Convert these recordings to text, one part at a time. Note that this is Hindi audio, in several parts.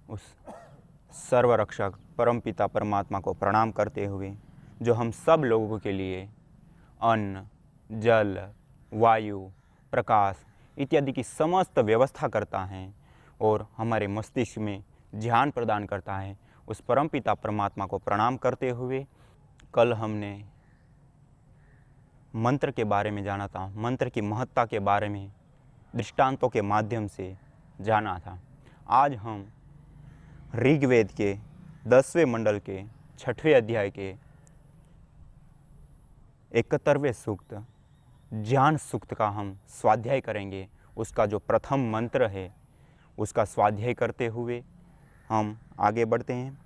उस सर्वरक्षक परमपिता परमात्मा को प्रणाम करते हुए जो हम सब लोगों के लिए अन्न, जल, वायु, प्रकाश इत्यादि की समस्त व्यवस्था करता है और हमारे मस्तिष्क में ध्यान प्रदान करता है, उस परमपिता परमात्मा को प्रणाम करते हुए कल हमने मंत्र के बारे में जाना था, मंत्र की महत्ता के बारे में दृष्टांतों के माध्यम से जाना था। आज हम ऋग्वेद के 10वें मंडल के 6वें अध्याय के 71वें सूक्त ज्ञान सूक्त का हम स्वाध्याय करेंगे। उसका जो प्रथम मंत्र है उसका स्वाध्याय करते हुए हम आगे बढ़ते हैं।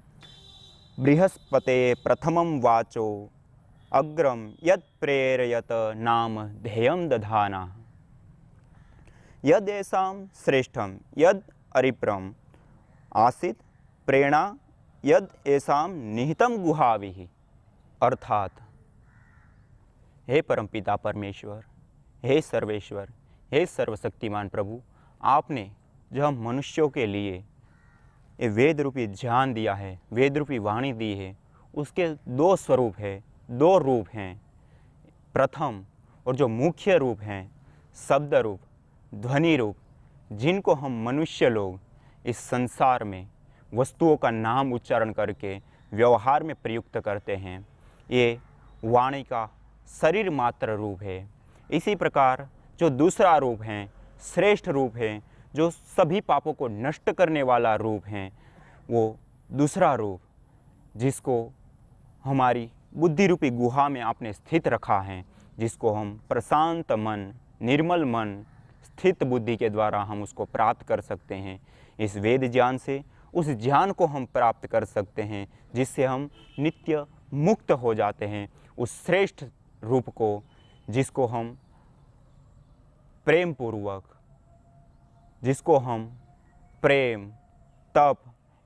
बृहस्पते प्रथमं वाचो अग्रम यद प्रेरयत नाम ध्येयं दधाना यदेषां श्रेष्ठम यद अरिप्रम आसीत प्रेरणा यद एषां निहितं गुहाभिः। अर्थात हे परमपिता परमेश्वर, हे सर्वेश्वर, हे सर्वशक्तिमान प्रभु, आपने जो हम मनुष्यों के लिए ये वेद रूपी ज्ञान दिया है, वेद रूपी वाणी दी है, उसके दो स्वरूप है, दो रूप हैं। प्रथम और जो मुख्य रूप हैं शब्द रूप, ध्वनि रूप, जिनको हम मनुष्य लोग इस संसार में वस्तुओं का नाम उच्चारण करके व्यवहार में प्रयुक्त करते हैं, ये वाणी का शरीर मात्र रूप है। इसी प्रकार जो दूसरा रूप है, श्रेष्ठ रूप है, जो सभी पापों को नष्ट करने वाला रूप है, वो दूसरा रूप जिसको हमारी बुद्धि रूपी गुहा में आपने स्थित रखा है, जिसको हम प्रशांत मन, निर्मल मन, स्थित बुद्धि के द्वारा हम उसको प्राप्त कर सकते हैं। इस वेद ज्ञान से उस ज्ञान को हम प्राप्त कर सकते हैं जिससे हम नित्य मुक्त हो जाते हैं। उस श्रेष्ठ रूप को जिसको हम प्रेम पूर्वक, जिसको हम प्रेम, तप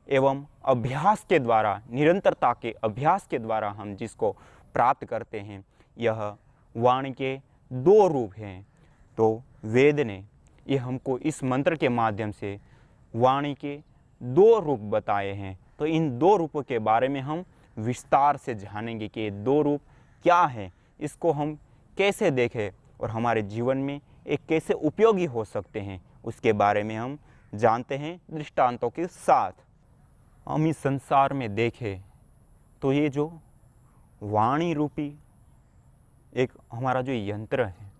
एवं अभ्यास के द्वारा, निरंतरता के अभ्यास के द्वारा हम जिसको प्राप्त करते हैं, यह वाणी के दो रूप हैं। तो वेद ने ये हमको इस मंत्र के माध्यम से वाणी के दो रूप बताए हैं। तो इन दो रूपों के बारे में हम विस्तार से जानेंगे कि ये दो रूप क्या है, इसको हम कैसे देखें और हमारे जीवन में एक कैसे उपयोगी हो सकते हैं, उसके बारे में हम जानते हैं दृष्टांतों के साथ। हम इस संसार में देखें तो ये जो वाणी रूपी एक हमारा जो यंत्र है,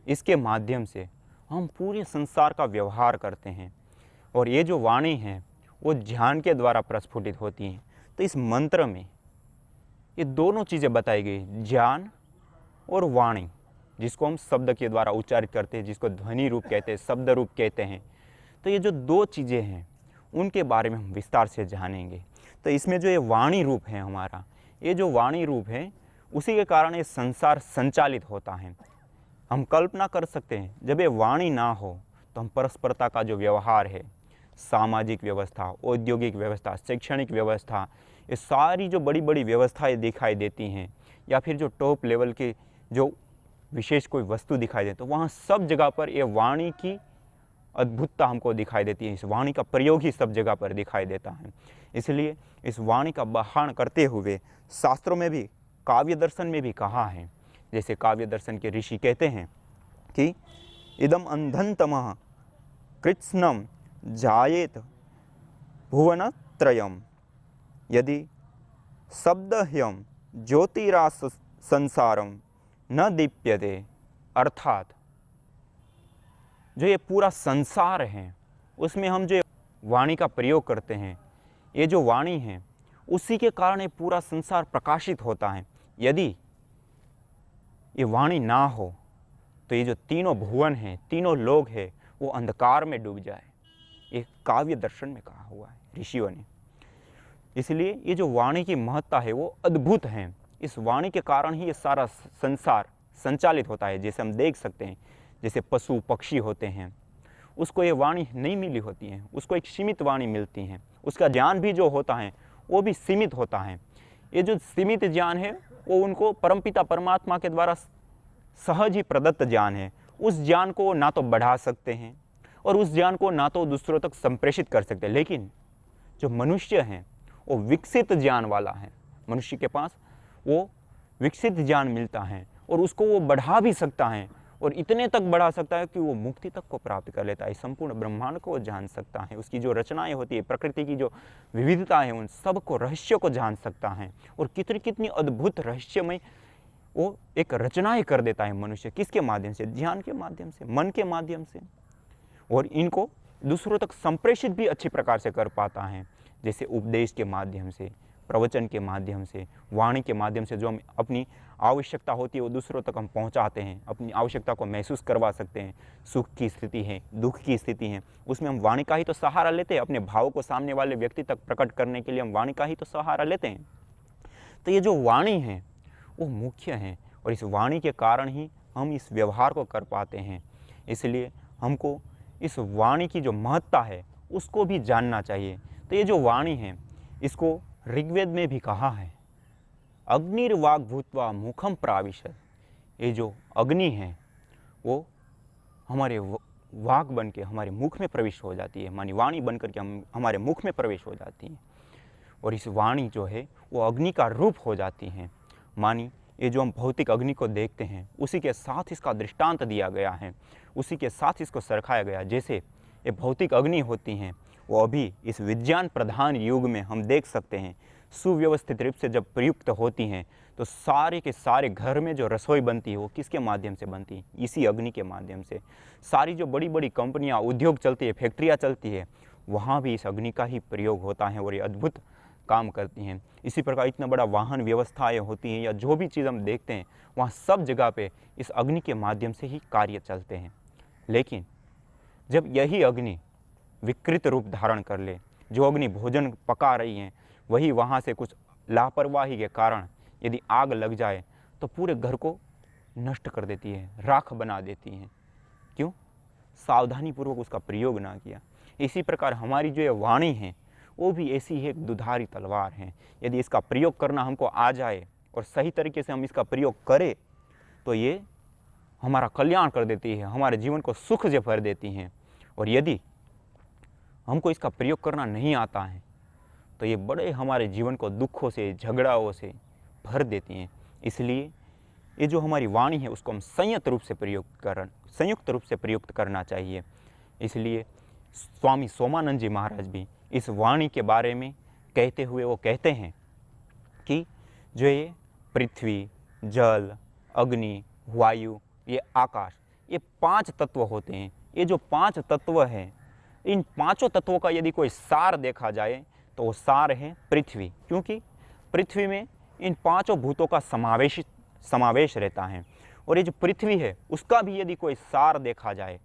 इसके माध्यम से हम पूरे संसार का व्यवहार करते हैं और ये जो वाणी है वो ध्यान के द्वारा प्रस्फुटित होती हैं। तो इस मंत्र में ये दोनों चीज़ें बताई गई, ज्ञान और वाणी, जिसको हम शब्द के द्वारा उच्चारित करते हैं, जिसको ध्वनि रूप कहते हैं, शब्द रूप कहते हैं। तो ये जो दो चीज़ें हैं उनके बारे में हम विस्तार से जानेंगे। तो इसमें जो ये वाणी रूप है हमारा, ये जो वाणी रूप है उसी के कारण ये संसार संचालित होता है। हम कल्पना कर सकते हैं जब ये वाणी ना हो तो हम परस्परता का जो व्यवहार है, सामाजिक व्यवस्था, औद्योगिक व्यवस्था, शैक्षणिक व्यवस्था, ये सारी जो बड़ी बड़ी व्यवस्थाएं दिखाई देती हैं, या फिर जो टॉप लेवल के जो विशेष कोई वस्तु दिखाई दे, तो वहाँ सब जगह पर ये वाणी की अद्भुतता हमको दिखाई देती है। इस वाणी का प्रयोग ही सब जगह पर दिखाई देता है। इसलिए इस वाणी का बखान करते हुए शास्त्रों में भी, काव्य दर्शन में भी कहा है, जैसे काव्य दर्शन के ऋषि कहते हैं कि इदम अंधनतमः कृत्स्नम जायेत भुवनत्रयम् यदि शब्दह्यम ज्योतिरास संसारम न दीप्यते। अर्थात जो ये पूरा संसार है उसमें हम जो वाणी का प्रयोग करते हैं, ये जो वाणी है उसी के कारण ये पूरा संसार प्रकाशित होता है। यदि ये वाणी ना हो तो ये जो तीनों भुवन हैं, तीनों लोग हैं, वो अंधकार में डूब जाए। ये काव्य दर्शन में कहा हुआ है ऋषियों ने। इसलिए ये जो वाणी की महत्ता है वो अद्भुत है। इस वाणी के कारण ही ये सारा संसार संचालित होता है। जैसे हम देख सकते हैं, जैसे पशु पक्षी होते हैं, उसको ये वाणी नहीं मिली होती है, उसको एक सीमित वाणी मिलती है। उसका ज्ञान भी जो होता है वो भी सीमित होता है। ये जो सीमित ज्ञान है वो उनको परमपिता परमात्मा के द्वारा सहज ही प्रदत्त ज्ञान है। उस ज्ञान को ना तो बढ़ा सकते हैं और उस ज्ञान को ना तो दूसरों तक संप्रेषित कर सकते हैं। लेकिन जो मनुष्य हैं वो विकसित ज्ञान वाला है, मनुष्य के पास वो विकसित ज्ञान मिलता है और उसको वो बढ़ा भी सकता है और इतने तक बढ़ा सकता है कि वो मुक्ति तक को प्राप्त कर लेता है, संपूर्ण ब्रह्मांड को जान सकता है, उसकी जो रचनाएं होती है, प्रकृति की जो विविधता है, उन सब को रहस्य को जान सकता है और कितनी कितनी अद्भुत रहस्यमय वो एक रचनाएं कर देता है मनुष्य। किसके माध्यम से? ध्यान के माध्यम से, मन के माध्यम से। और इनको दूसरों तक संप्रेषित भी अच्छी प्रकार से कर पाता है, जैसे उपदेश के माध्यम से, प्रवचन के माध्यम से, वाणी के माध्यम से। जो हम अपनी आवश्यकता होती है वो दूसरों तक हम पहुंचाते हैं, अपनी आवश्यकता को महसूस करवा सकते हैं। सुख की स्थिति है, दुख की स्थिति है, उसमें हम वाणी का ही तो सहारा लेते हैं। अपने भाव को सामने वाले व्यक्ति तक प्रकट करने के लिए हम वाणी का ही तो सहारा लेते हैं। तो ये जो वाणी है वो मुख्य है और इस वाणी के कारण ही हम इस व्यवहार को कर पाते हैं। इसलिए हमको इस वाणी की जो महत्ता है उसको भी जानना चाहिए। तो ये जो वाणी है इसको ऋग्वेद में भी कहा है, अग्निर्वाग भूत्वा मुखम प्राविशत। ये जो अग्नि है वो हमारे वाग बन के हमारे मुख में प्रवेश हो जाती है, मानी वाणी बन करके हमारे मुख में प्रवेश हो जाती है और इस वाणी जो है वो अग्नि का रूप हो जाती है। मानी ये जो हम भौतिक अग्नि को देखते हैं उसी के साथ इसका दृष्टांत दिया गया है, उसी के साथ इसको सरखाया गया। जैसे ये भौतिक अग्नि होती हैं वो अभी इस विज्ञान प्रधान युग में हम देख सकते हैं सुव्यवस्थित रूप से जब प्रयुक्त होती हैं तो सारे के सारे घर में जो रसोई बनती है वो किसके माध्यम से बनती है? इसी अग्नि के माध्यम से। सारी जो बड़ी बड़ी कंपनियां, उद्योग चलती है, फैक्ट्रियां चलती है, वहाँ भी इस अग्नि का ही प्रयोग होता है और ये अद्भुत काम करती हैं। इसी प्रकार इतना बड़ा वाहन व्यवस्थाएं होती हैं या जो भी चीज़ हम देखते हैं वहाँ सब जगह पे इस अग्नि के माध्यम से ही कार्य चलते हैं। लेकिन जब यही अग्नि विकृत रूप धारण कर ले, जो अग्नि भोजन पका रही है वही वहाँ से कुछ लापरवाही के कारण यदि आग लग जाए तो पूरे घर को नष्ट कर देती है, राख बना देती है। क्यों? सावधानीपूर्वक उसका प्रयोग ना किया। इसी प्रकार हमारी जो ये वाणी है वो भी ऐसी ही एक दुधारी तलवार है। यदि इसका प्रयोग करना हमको आ जाए और सही तरीके से हम इसका प्रयोग करें तो ये हमारा कल्याण कर देती है, हमारे जीवन को सुख से भर देती हैं। और यदि हमको इसका प्रयोग करना नहीं आता है तो ये बड़े हमारे जीवन को दुखों से, झगड़ाओं से भर देती हैं। इसलिए ये जो हमारी वाणी है उसको हम संयुक्त रूप से प्रयुक्त करना चाहिए। इसलिए स्वामी सोमानंद जी महाराज भी इस वाणी के बारे में कहते हुए वो कहते हैं कि जो ये पृथ्वी, जल, अग्नि, वायु, ये आकाश, ये 5 तत्व होते हैं। ये जो 5 तत्व हैं, इन 5 तत्वों का यदि कोई सार देखा जाए तो वो सार है पृथ्वी, क्योंकि पृथ्वी में इन 5 भूतों का समावेश रहता है। और ये जो पृथ्वी है उसका भी यदि कोई सार देखा जाए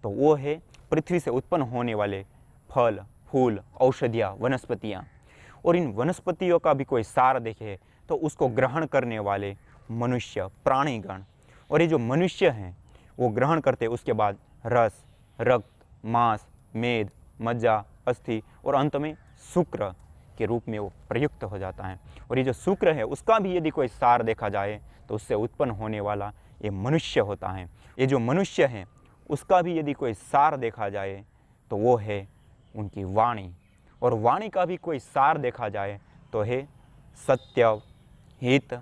तो वो है पृथ्वी से उत्पन्न होने वाले फल, फूल, औषधियाँ, वनस्पतियाँ। और इन वनस्पतियों का भी कोई सार देखे तो उसको ग्रहण करने वाले मनुष्य, प्राणीगण। और ये जो मनुष्य हैं वो ग्रहण करते उसके बाद रस, रक्त, मांस, मेद, मज्जा, अस्थि और अंत में शुक्र के रूप में वो प्रयुक्त हो जाता है। और ये जो शुक्र है उसका भी यदि कोई सार देखा जाए तो उससे उत्पन्न होने वाला ये मनुष्य होता है। ये जो मनुष्य हैं उसका भी यदि कोई सार देखा जाए तो वो है उनकी वाणी। और वाणी का भी कोई सार देखा जाए तो है सत्य, हित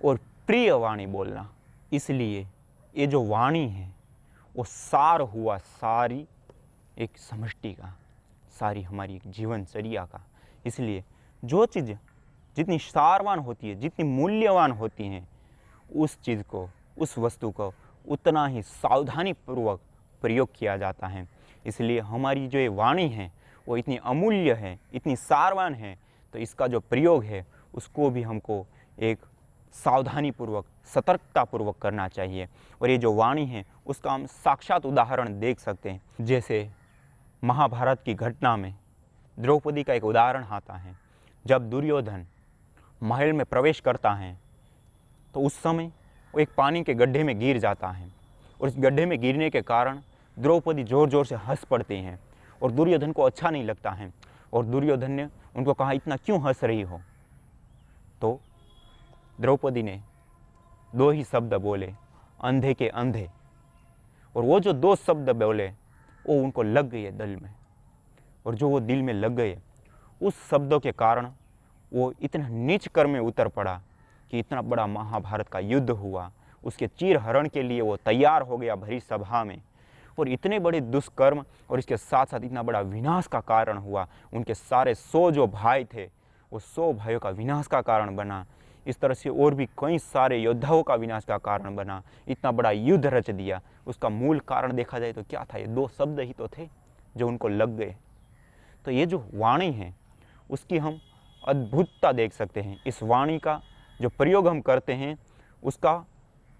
और प्रिय वाणी बोलना। इसलिए ये जो वाणी है वो सार हुआ सारी एक समष्टि का, सारी हमारी एक जीवनचर्या का। इसलिए जो चीज़ जितनी सारवान होती है, जितनी मूल्यवान होती हैं, उस चीज़ को, उस वस्तु को उतना ही सावधानीपूर्वक प्रयोग किया जाता है। इसलिए हमारी जो ये वाणी है वो इतनी अमूल्य है, इतनी सारवान है, तो इसका जो प्रयोग है उसको भी हमको एक सावधानीपूर्वक, सतर्कतापूर्वक करना चाहिए। और ये जो वाणी है उसका हम साक्षात उदाहरण देख सकते हैं। जैसे महाभारत की घटना में द्रौपदी का एक उदाहरण आता है। जब दुर्योधन महल में प्रवेश करता है तो उस समय वो एक पानी के गड्ढे में गिर जाता है और उस गड्ढे में गिरने के कारण द्रौपदी ज़ोर ज़ोर से हंस पड़ती हैं और दुर्योधन को अच्छा नहीं लगता है। और दुर्योधन ने उनको कहा, इतना क्यों हंस रही हो? तो द्रौपदी ने 2 ही शब्द बोले, अंधे के अंधे। और वो जो 2 शब्द बोले वो उनको लग गए दिल में, और जो वो दिल में लग गए उस शब्दों के कारण वो इतना नीच कर्म में उतर पड़ा कि इतना बड़ा महाभारत का युद्ध हुआ, उसके चीरहरण के लिए वो तैयार हो गया भरी सभा में, और इतने बड़े दुष्कर्म और इसके साथ साथ इतना बड़ा विनाश का कारण हुआ। उनके सारे 100 जो भाई थे वो 100 भाइयों का विनाश का कारण बना। इस तरह से और भी कई सारे योद्धाओं का विनाश का कारण बना। इतना बड़ा युद्ध रच दिया। उसका मूल कारण देखा जाए तो क्या था? ये 2 शब्द ही तो थे जो उनको लग गए। तो ये जो वाणी है उसकी हम अद्भुतता देख सकते हैं। इस वाणी का जो प्रयोग हम करते हैं उसका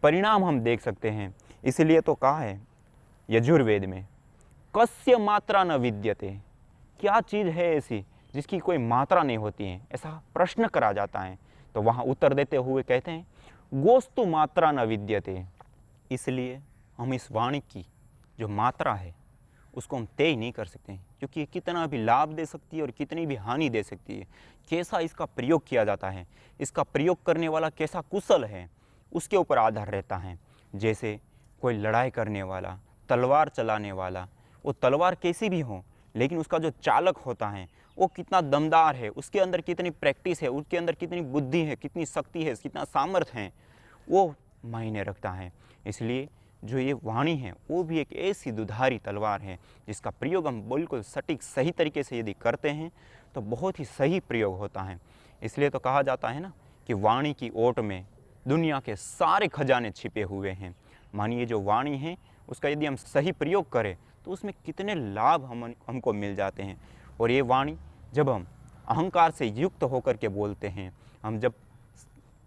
परिणाम हम देख सकते हैं। इसलिए तो कहा है यजुर्वेद में, कस्य मात्रा न विद्यते। क्या चीज़ है ऐसी जिसकी कोई मात्रा नहीं होती है? ऐसा प्रश्न करा जाता है। तो वहाँ उत्तर देते हुए कहते हैं, गोस्तु मात्रा न विद्यते। इसलिए हम इस वाणी की जो मात्रा है उसको हम तय नहीं कर सकते हैं, क्योंकि ये कितना भी लाभ दे सकती है और कितनी भी हानि दे सकती है। कैसा इसका प्रयोग किया जाता है, इसका प्रयोग करने वाला कैसा कुशल है, उसके ऊपर आधार रहता है। जैसे कोई लड़ाई करने वाला, तलवार चलाने वाला, वो तलवार कैसी भी हो, लेकिन उसका जो चालक होता है वो कितना दमदार है, उसके अंदर कितनी प्रैक्टिस है, उसके अंदर कितनी बुद्धि है, कितनी शक्ति है, कितना सामर्थ्य है, वो मायने रखता है। इसलिए जो ये वाणी है वो भी एक ऐसी दुधारी तलवार है जिसका प्रयोग हम बिल्कुल सटीक सही तरीके से यदि करते हैं तो बहुत ही सही प्रयोग होता है। इसलिए तो कहा जाता है ना कि वाणी की ओट में दुनिया के सारे खजाने छिपे हुए हैं। मानिए जो वाणी है उसका यदि हम सही प्रयोग करें तो उसमें कितने लाभ हमको मिल जाते हैं। और ये वाणी जब हम अहंकार से युक्त होकर के बोलते हैं, हम जब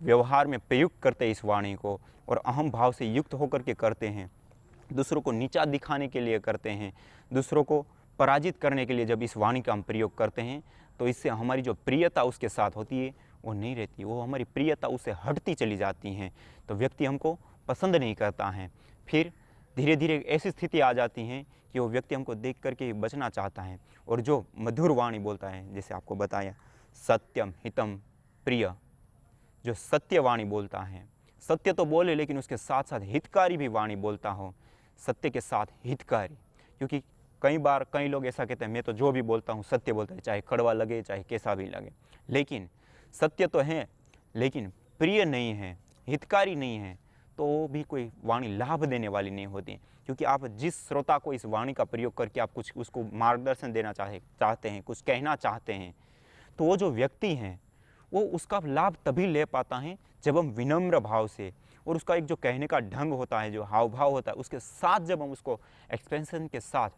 व्यवहार में प्रयुक्त करते हैं इस वाणी को और अहम भाव से युक्त होकर के करते हैं, दूसरों को नीचा दिखाने के लिए करते हैं, दूसरों को पराजित करने के लिए जब इस वाणी का हम प्रयोग करते हैं, तो इससे हमारी जो प्रियता उसके साथ होती है वो नहीं रहती, वो हमारी प्रियता उससे हटती चली जाती हैं। तो व्यक्ति हमको पसंद नहीं करता है। फिर धीरे धीरे ऐसी स्थिति आ जाती है कि वो व्यक्ति हमको देख करके बचना चाहता है। और जो मधुर वाणी बोलता है, जैसे आपको बताया सत्यम हितम प्रिय, जो सत्य वाणी बोलता है, सत्य तो बोले लेकिन उसके साथ साथ हितकारी भी वाणी बोलता हो, सत्य के साथ हितकारी। क्योंकि कई बार कई लोग ऐसा कहते हैं, मैं तो जो भी बोलता हूँ सत्य बोलता है, चाहे कड़वा लगे चाहे कैसा भी लगे, लेकिन सत्य तो है लेकिन प्रिय नहीं है, हितकारी नहीं है, तो वो भी कोई वाणी लाभ देने वाली नहीं होती। क्योंकि आप जिस श्रोता को इस वाणी का प्रयोग करके आप कुछ उसको मार्गदर्शन देना चाहते हैं, कुछ कहना चाहते हैं, तो वो जो व्यक्ति हैं वो उसका लाभ तभी ले पाता है जब हम विनम्र भाव से, और उसका एक जो कहने का ढंग होता है, जो हाव भाव होता है, उसके साथ जब हम उसको एक्सपेंशन के साथ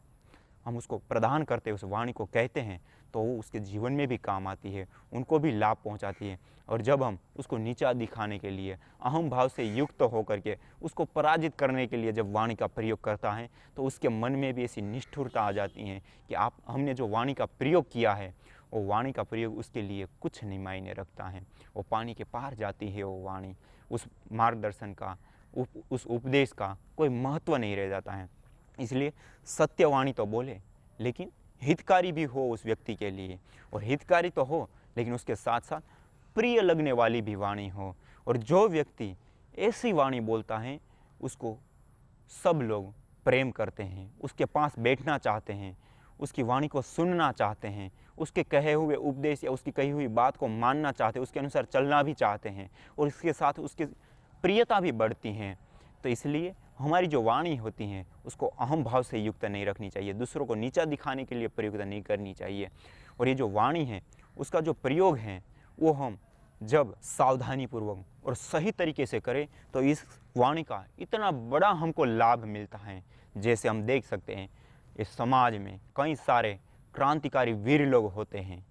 हम उसको प्रदान करते हैं, उस वाणी को कहते हैं, तो वो उसके जीवन में भी काम आती है, उनको भी लाभ पहुंचाती है। और जब हम उसको नीचा दिखाने के लिए अहम भाव से युक्त होकर के उसको पराजित करने के लिए जब वाणी का प्रयोग करता है, तो उसके मन में भी ऐसी निष्ठुरता आ जाती है कि हमने जो वाणी का प्रयोग किया है वो वाणी का प्रयोग उसके लिए कुछ नहीं मायने रखता है, वो पानी के पार जाती है वो वाणी, उस मार्गदर्शन का, उस उपदेश का कोई महत्व नहीं रह जाता है। इसलिए सत्यवाणी तो बोले लेकिन हितकारी भी हो उस व्यक्ति के लिए, और हितकारी तो हो लेकिन उसके साथ साथ प्रिय लगने वाली भी वाणी हो। और जो व्यक्ति ऐसी वाणी बोलता है उसको सब लोग प्रेम करते हैं, उसके पास बैठना चाहते हैं, उसकी वाणी को सुनना चाहते हैं, उसके कहे हुए उपदेश या उसकी कही हुई बात को मानना चाहते हैं, उसके अनुसार चलना भी चाहते हैं, और इसके साथ उसकी प्रियता भी बढ़ती हैं। तो इसलिए हमारी जो वाणी होती हैं उसको अहम भाव से युक्त नहीं रखनी चाहिए, दूसरों को नीचा दिखाने के लिए प्रयुक्त नहीं करनी चाहिए। और ये जो वाणी है उसका जो प्रयोग है वो हम जब सावधानीपूर्वक और सही तरीके से करें तो इस वाणी का इतना बड़ा हमको लाभ मिलता है। जैसे हम देख सकते हैं इस समाज में कई सारे क्रांतिकारी वीर लोग होते हैं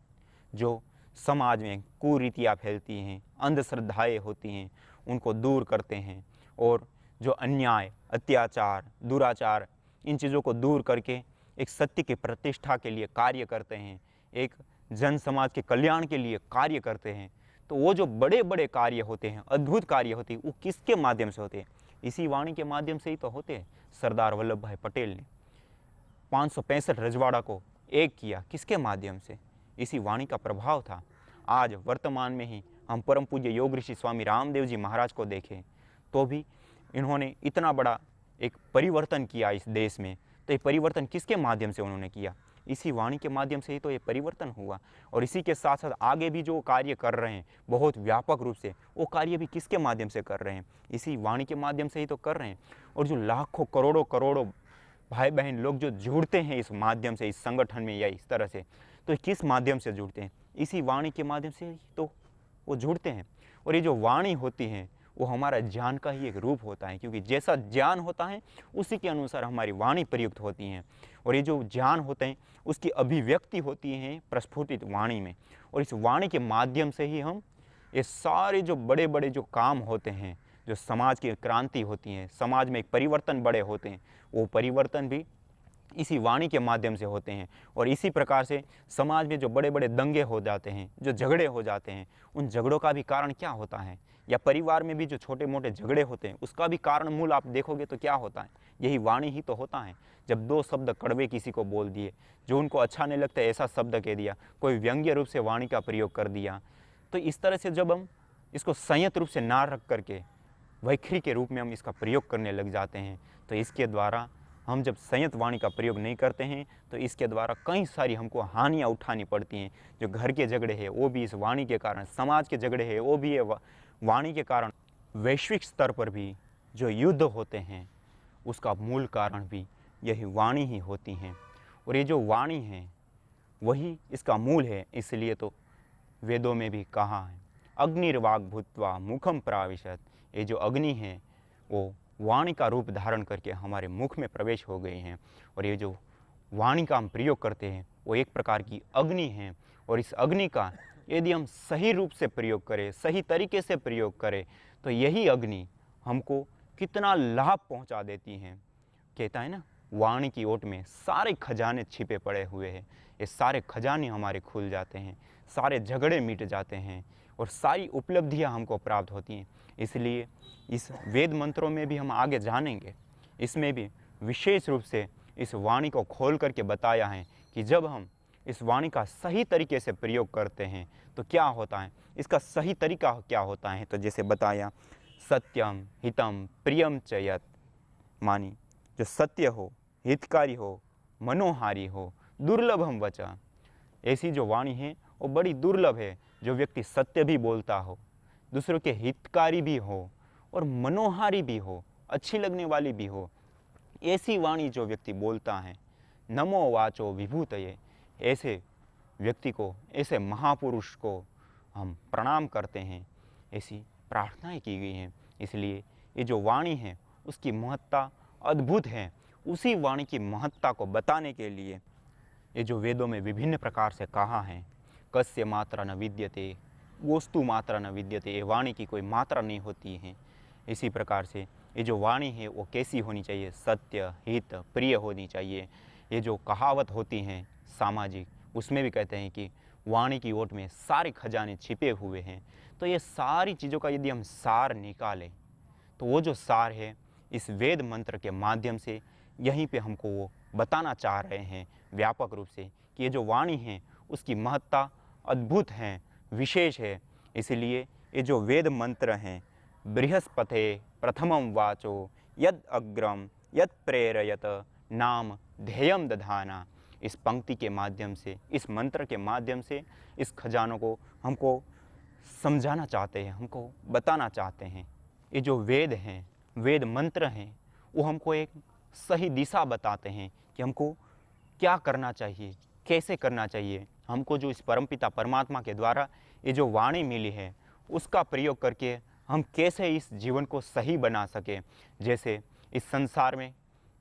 जो समाज में कुरीतियाँ फैलती हैं, अंधश्रद्धाएँ होती हैं, उनको दूर करते हैं, और जो अन्याय, अत्याचार, दुराचार, इन चीज़ों को दूर करके एक सत्य की प्रतिष्ठा के लिए कार्य करते हैं, एक जन समाज के कल्याण के लिए कार्य करते हैं। तो वो जो बड़े बड़े कार्य होते हैं, अद्भुत कार्य होते हैं, वो किसके माध्यम से होते हैं? इसी वाणी के माध्यम से ही तो होते हैं। सरदार वल्लभ भाई पटेल ने 565 रजवाड़ा को एक किया, किसके माध्यम से? इसी वाणी का प्रभाव था। आज वर्तमान में ही हम परम पूज्य योग ऋषि स्वामी रामदेव जी महाराज को देखें तो भी इन्होंने इतना बड़ा एक परिवर्तन किया इस देश में। तो ये परिवर्तन किसके माध्यम से उन्होंने किया? इसी वाणी के माध्यम से ही तो ये परिवर्तन हुआ। और इसी के साथ साथ आगे भी जो कार्य कर रहे हैं बहुत व्यापक रूप से, वो कार्य भी किसके माध्यम से कर रहे हैं? इसी वाणी के माध्यम से ही तो कर रहे हैं। और जो लाखों करोड़ों करोड़ों भाई बहन लोग जो जुड़ते हैं इस माध्यम से, इस संगठन में या इस तरह से, तो किस माध्यम से जुड़ते हैं? इसी वाणी के माध्यम से ही तो वो जुड़ते हैं। और ये जो वाणी होती है वो हमारा ज्ञान का ही एक रूप होता है, क्योंकि जैसा ज्ञान होता है उसी के अनुसार हमारी वाणी प्रयुक्त होती हैं। और ये जो ज्ञान होते हैं उसकी अभिव्यक्ति होती है प्रस्फुटित वाणी में। और इस वाणी के माध्यम से ही हम ये सारे जो बड़े बड़े जो काम होते हैं, जो समाज की क्रांति होती है, समाज में एक परिवर्तन बड़े होते हैं, वो परिवर्तन भी इसी वाणी के माध्यम से होते हैं। और इसी प्रकार से समाज में जो बड़े बड़े दंगे हो जाते हैं, जो झगड़े हो जाते हैं, उन झगड़ों का भी कारण क्या होता है? या परिवार में भी जो छोटे मोटे झगड़े होते हैं उसका भी कारण मूल आप देखोगे तो क्या होता है? यही वाणी ही तो होता है। जब दो शब्द कड़वे किसी को बोल दिए, जो उनको अच्छा नहीं लगता ऐसा शब्द कह दिया, कोई व्यंग्य रूप से वाणी का प्रयोग कर दिया, तो इस तरह से जब हम इसको संयत रूप से ना रख करके वैखरी के रूप में हम इसका प्रयोग करने लग जाते हैं, तो इसके द्वारा हम जब संयत वाणी का प्रयोग नहीं करते हैं तो इसके द्वारा कई सारी हमको हानियाँ उठानी पड़ती हैं। जो घर के झगड़े हैं वो भी इस वाणी के कारण, समाज के झगड़े हैं वो भी है वाणी के कारण, वैश्विक स्तर पर भी जो युद्ध होते हैं उसका मूल कारण भी यही वाणी ही होती हैं। और ये जो वाणी है वही इसका मूल है। इसलिए तो वेदों में भी कहा है, अग्निर्वाग भूत्वा मुखम प्राविशत। ये जो अग्नि है वो वाणी का रूप धारण करके हमारे मुख में प्रवेश हो गए हैं। और ये जो वाणी का हम प्रयोग करते हैं वो एक प्रकार की अग्नि है। और इस अग्नि का यदि हम सही रूप से प्रयोग करें, सही तरीके से प्रयोग करें, तो यही अग्नि हमको कितना लाभ पहुंचा देती हैं। कहता है ना, वाणी की ओट में सारे खजाने छिपे पड़े हुए हैं। ये सारे खजाने हमारे खुल जाते हैं, सारे झगड़े मिट जाते हैं और सारी उपलब्धियां हमको प्राप्त होती हैं। इसलिए इस वेद मंत्रों में भी हम आगे जानेंगे, इसमें भी विशेष रूप से इस वाणी को खोल करके बताया है कि जब हम इस वाणी का सही तरीके से प्रयोग करते हैं तो क्या होता है, इसका सही तरीका क्या होता है। तो जैसे बताया, सत्यम हितम प्रियम च यत्, मानी जो सत्य हो, हितकारी हो, मनोहारी हो, दुर्लभम वचा। ऐसी जो वाणी है वो बड़ी दुर्लभ है। जो व्यक्ति सत्य भी बोलता हो, दूसरों के हितकारी भी हो और मनोहारी भी हो, अच्छी लगने वाली भी हो, ऐसी वाणी जो व्यक्ति बोलता है, नमो वाचो विभूतये, ऐसे व्यक्ति को, ऐसे महापुरुष को हम प्रणाम करते हैं, ऐसी प्रार्थनाएं की गई हैं। इसलिए ये जो वाणी है उसकी महत्ता अद्भुत है। उसी वाणी की महत्ता को बताने के लिए ये जो वेदों में विभिन्न प्रकार से कहा है, कस्य मात्रा न विद्यते, वस्तु मात्रा न विद्यते, ये वाणी की कोई मात्रा नहीं होती है। इसी प्रकार से ये जो वाणी है वो कैसी होनी चाहिए, सत्य, हित, प्रिय होनी चाहिए। ये जो कहावत होती हैं सामाजिक, उसमें भी कहते हैं कि वाणी की ओट में सारे खजाने छिपे हुए हैं। तो ये सारी चीज़ों का यदि हम सार निकालें तो वो जो सार है इस वेद मंत्र के माध्यम से यहीं पे हमको वो बताना चाह रहे हैं व्यापक रूप से कि ये जो वाणी है उसकी महत्ता अद्भुत है, विशेष है। इसलिए ये जो वेद मंत्र हैं, बृहस्पते प्रथमं वाचो यद अग्रम यद प्रेरयत नाम ध्येयम दधाना, इस पंक्ति के माध्यम से, इस मंत्र के माध्यम से इस खजानों को हमको समझाना चाहते हैं, हमको बताना चाहते हैं। ये जो वेद हैं, वेद मंत्र हैं, वो हमको एक सही दिशा बताते हैं कि हमको क्या करना चाहिए, कैसे करना चाहिए। हमको जो इस परमपिता परमात्मा के द्वारा ये जो वाणी मिली है उसका प्रयोग करके हम कैसे इस जीवन को सही बना सकें। जैसे इस संसार में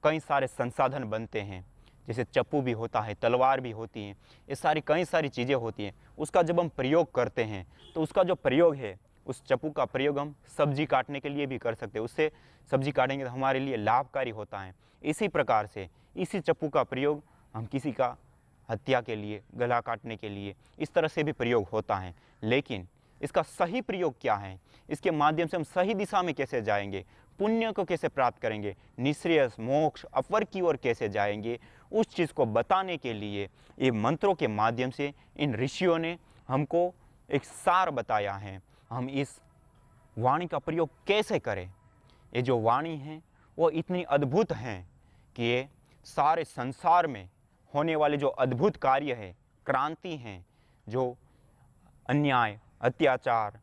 कई सारे संसाधन बनते हैं, जैसे चप्पू भी होता है, तलवार भी होती है, ये सारी कई सारी चीज़ें होती हैं। उसका जब हम प्रयोग करते हैं तो उसका जो प्रयोग है, उस चप्पू का प्रयोग हम सब्जी काटने के लिए भी कर सकते हैं। उससे सब्जी काटेंगे तो हमारे लिए लाभकारी होता है। इसी प्रकार से इसी चप्पू का प्रयोग हम किसी का हत्या के लिए, गला काटने के लिए, इस तरह से भी प्रयोग होता है। लेकिन इसका सही प्रयोग क्या है, इसके माध्यम से हम सही दिशा में कैसे जाएंगे, पुण्य को कैसे प्राप्त करेंगे, निःश्रेयस मोक्ष अपर की ओर कैसे जाएंगे, उस चीज़ को बताने के लिए ये मंत्रों के माध्यम से इन ऋषियों ने हमको एक सार बताया है। हम इस वाणी का प्रयोग कैसे करें। ये जो वाणी है वो इतनी अद्भुत हैं कि ये सारे संसार में होने वाले जो अद्भुत कार्य है, क्रांति हैं, जो अन्याय, अत्याचार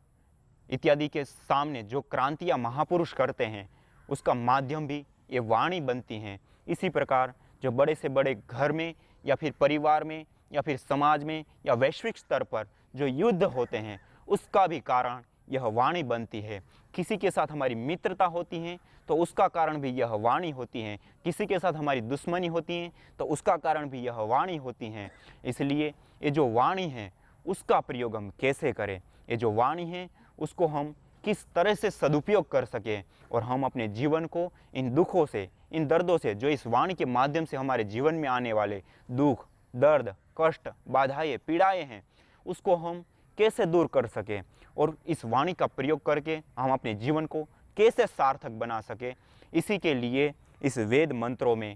इत्यादि के सामने जो क्रांतियाँ महापुरुष करते हैं, उसका माध्यम भी ये वाणी बनती हैं। इसी प्रकार जो बड़े से बड़े घर में या फिर परिवार में या फिर समाज में या वैश्विक स्तर पर जो युद्ध होते हैं, उसका भी कारण यह वाणी बनती है। किसी के साथ हमारी मित्रता होती है तो उसका कारण भी यह वाणी होती है, किसी के साथ हमारी दुश्मनी होती है तो उसका कारण भी यह वाणी होती है। इसलिए ये जो वाणी है उसका प्रयोग हम कैसे करें, ये जो वाणी है उसको हम किस तरह से सदुपयोग कर सकें और हम अपने जीवन को इन दुखों से, इन दर्दों से, जो इस वाणी के माध्यम से हमारे जीवन में आने वाले दुख, दर्द, कष्ट, बाधाएं, पीड़ाएं हैं, उसको हम कैसे दूर कर सकें और इस वाणी का प्रयोग करके हम अपने जीवन को कैसे सार्थक बना सकें, इसी के लिए इस वेद मंत्रों में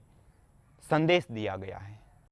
संदेश दिया गया है।